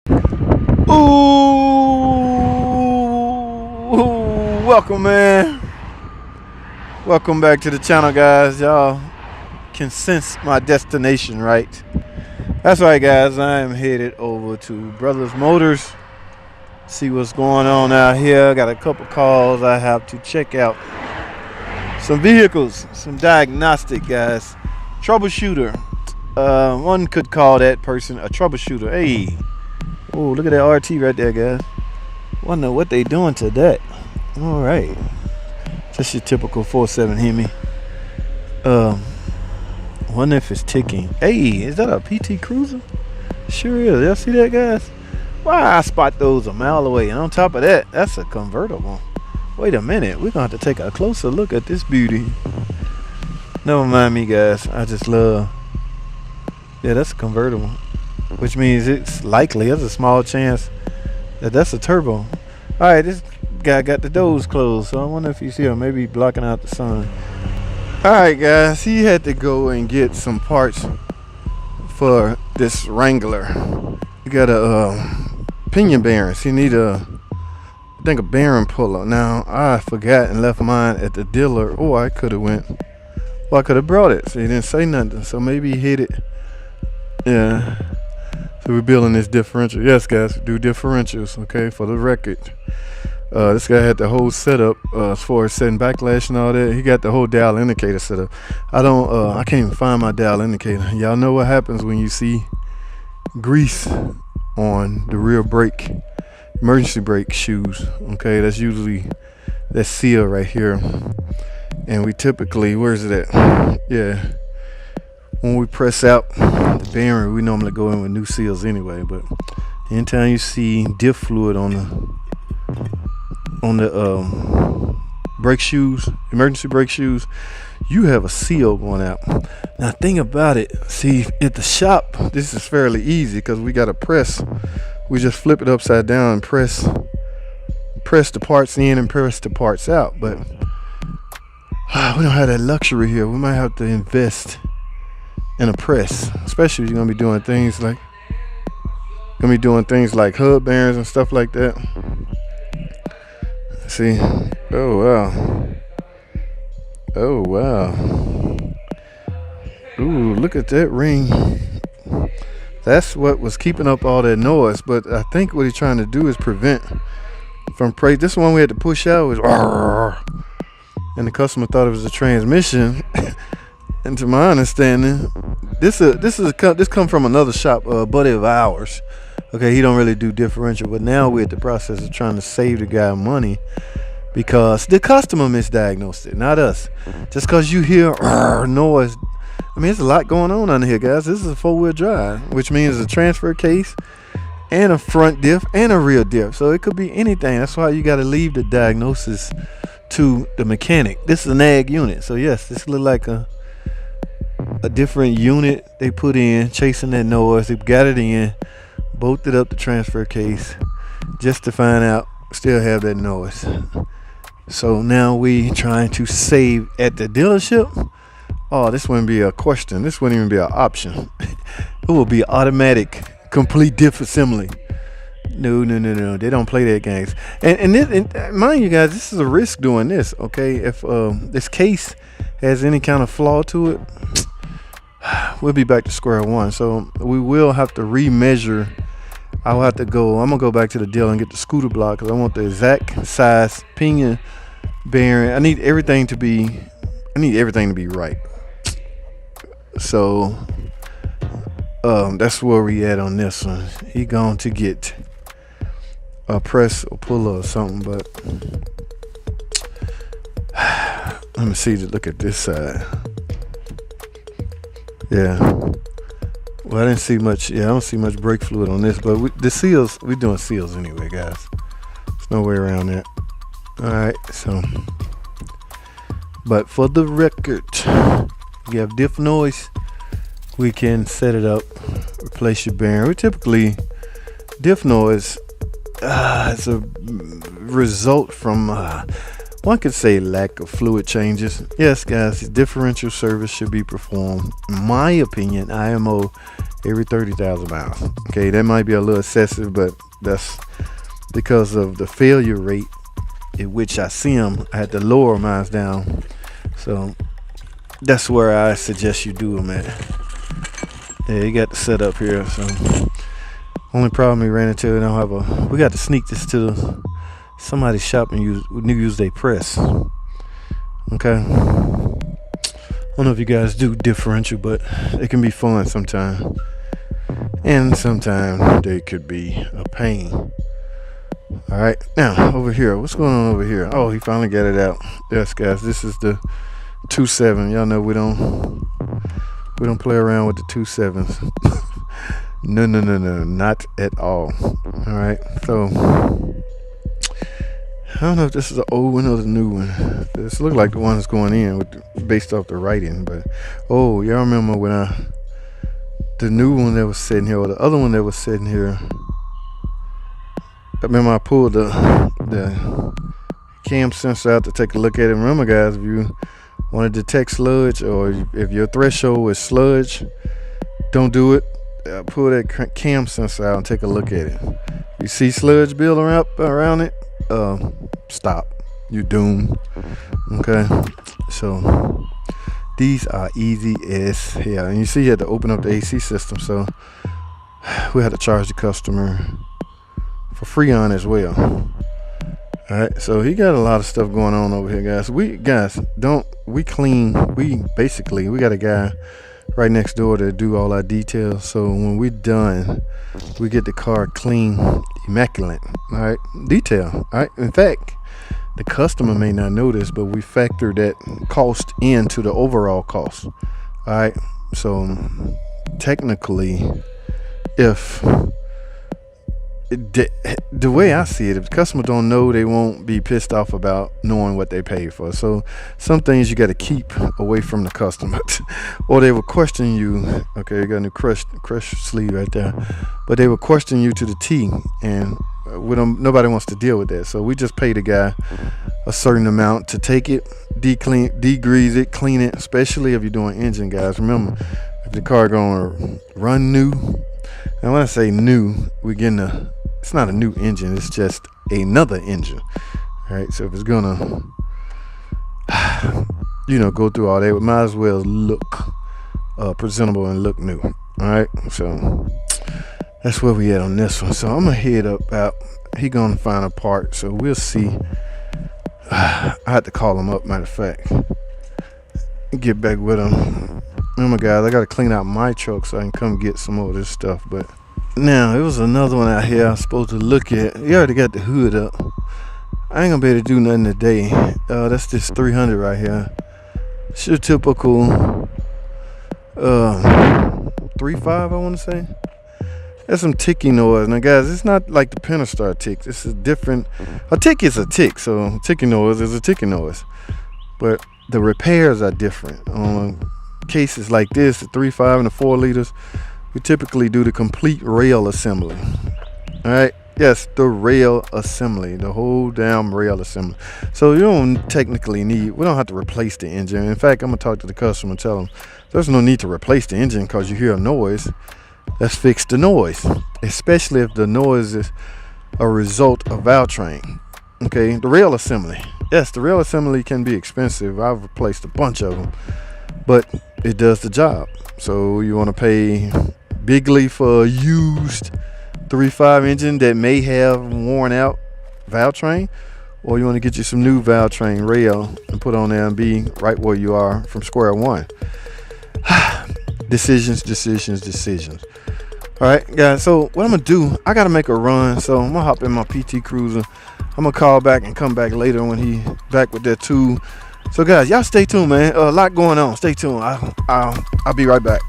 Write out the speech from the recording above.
Ooh, welcome, man. Welcome back to the channel, guys. Y'all can sense my destination, right? That's right, guys. I am headed over to Brothers Motors. See what's going on out here. Got a couple calls I have to check out. Some vehicles, some diagnostic, guys. Troubleshooter. One could call that person a troubleshooter. Hey. Oh, look at that RT right there, guys. Wonder what they doing to that. All right. Just your typical 4.7 Hemi. Wonder if it's ticking. Hey, is that a PT Cruiser? Sure is. Y'all see that, guys? Why I spot those a mile away. And on top of that, that's a convertible. Wait a minute. We're going to have to take a closer look at this beauty. Never mind me, guys. I just love... Yeah, that's a convertible. Which means it's likely, there's a small chance that that's a turbo. All right, this guy got the doors closed, so I wonder if he's here, maybe blocking out the sun. All right, guys, he had to go and get some parts for this Wrangler. He got a pinion bearings. He need I think a bearing puller. Now I forgot and left mine at the dealer. Oh, I could have went. Well, I could have brought it. So he didn't say nothing. So maybe he hit it. Yeah. So we're building this differential. Yes, guys, we do differentials, okay, for the record. This guy had the whole setup as far as setting backlash and all that. He got the whole dial indicator set up. I can't even find my dial indicator. Y'all know what happens when you see grease on the rear brake, emergency brake shoes, okay? That's usually that seal right here. And we typically, where's it at? Yeah. When we press out the bearing, we normally go in with new seals anyway, but anytime you see diff fluid on the brake shoes, emergency brake shoes, you have a seal going out. Now think about it. See, at the shop, this is fairly easy because we got a press. We just flip it upside down and press the parts in and press the parts out. But we don't have that luxury here. We might have to invest in a press, especially if you're gonna be doing things like hub bearings and stuff like that. See, oh wow, ooh, look at that ring. That's what was keeping up all that noise. But I think what he's trying to do is prevent from this one we had to push out was, and the customer thought it was a transmission. And to my understanding, this come from another shop, a buddy of ours. Okay, he don't really do differential, but now we're at the process of trying to save the guy money because the customer misdiagnosed it, not us. Just because you hear noise, I mean, there's a lot going on under here, guys. This is a 4-wheel drive, which means a transfer case and a front diff and a rear diff. So it could be anything. That's why you got to leave the diagnosis to the mechanic. This is an ag unit, so yes, this look like a different unit they put in, chasing that noise. They got it in, bolted up the transfer case just to find out still have that noise. So now we trying to save at the dealership. Oh, this wouldn't be a question. This wouldn't even be an option. It will be automatic complete diff assembly. No, they don't play that games. And mind you guys, this is a risk doing this, okay? If this case has any kind of flaw to it, we'll be back to square one. So we will have to remeasure. I'm gonna go back to the dealer and get the scooter block because I want the exact size pinion bearing. I need everything to be right. So that's where we at on this one. He going to get a press or puller or something, but let me see. Look at this side. Yeah. Well, I didn't see much. Yeah, I don't see much brake fluid on this, but the seals, we're doing seals anyway, guys. There's no way around that. All right, so, but for the record, you have diff noise, we can set it up, replace your bearing. We typically, diff noise is a result from One could say lack of fluid changes. Yes, guys, differential service should be performed, in my opinion, IMO every 30,000 miles. Okay, that might be a little excessive, but that's because of the failure rate at which I see them. I had to lower mine down, so that's where I suggest you do them at. Yeah, you got the setup here. So only problem we ran into, we got to sneak this to somebody's shop and use their press. Okay, I don't know if you guys do differential, but it can be fun sometimes, and sometimes they could be a pain. All right, now over here, what's going on over here? Oh, he finally got it out. Yes, guys, this is the 2.7. Y'all know we don't play around with the 2.7s. No, not at all. All right, so I don't know if this is the old one or the new one. This look like the one that's going in based off the writing, but oh, y'all remember when the new one that was sitting here, or the other one that was sitting here? I remember I pulled the cam sensor out to take a look at it. Remember, guys, if you want to detect sludge, or if your threshold is sludge, don't do it. Pull that cam sensor out and take a look at it. You see sludge building up around it, stop. You're doomed. Okay, so these are easy as hell. And you see you had to open up the AC system, so we had to charge the customer for free on as well. All right, so he got a lot of stuff going on over here, guys. We got a guy right next door to do all our details. So when we're done, we get the car clean, immaculate. All right, detail. All right, in fact, the customer may not know this, but we factor that cost into the overall cost. All right, so technically, if the way I see it, if the customer don't know, they won't be pissed off about knowing what they paid for. So some things you got to keep away from the customer, or they will question you. Okay, you got a new crush sleeve right there, but they will question you to the T, and nobody wants to deal with that. So we just pay the guy a certain amount to take it, degrease it, clean it, especially if you're doing engine, guys. Remember, if the car gonna run new, and when I say new, it's not a new engine, it's just another engine. All right, so if it's gonna go through all that, we might as well look presentable and look new. All right, so that's where we at on this one. So I'm gonna head up out. He gonna find a part, so we'll see. I had to call him up, matter of fact, get back with him. Remember, guys, I gotta clean out my truck so I can come get some more of this stuff. But now, it was another one out here I was supposed to look at. You already got the hood up. I ain't gonna be able to do nothing today. That's this 300 right here. It's your typical 3.5, I want to say. There's some ticking noise. Now, guys, it's not like the Pentastar tick. This is different. A tick is a tick, so ticking noise is a ticking noise. But the repairs are different. On cases like this, the 3.5 and the 4 liters, we typically do the complete rail assembly. All right, yes, the rail assembly, the whole damn rail assembly. So you don't technically we don't have to replace the engine. In fact, I'm gonna talk to the customer and tell them there's no need to replace the engine because you hear a noise. Let's fix the noise, especially if the noise is a result of valve train. Okay, the rail assembly. Yes, the rail assembly can be expensive. I've replaced a bunch of them, but it does the job. So you want to pay bigly for a used 3.5 engine that may have worn out valve train, or you want to get you some new valve train rail and put on there and be right where you are from square one. Decisions. All right, guys, so what I'm gonna do, I gotta make a run, so I'm gonna hop in my PT Cruiser. I'm gonna call back and come back later when he back with that tool. So guys, y'all stay tuned, man. A lot going on. Stay tuned. I'll be right back.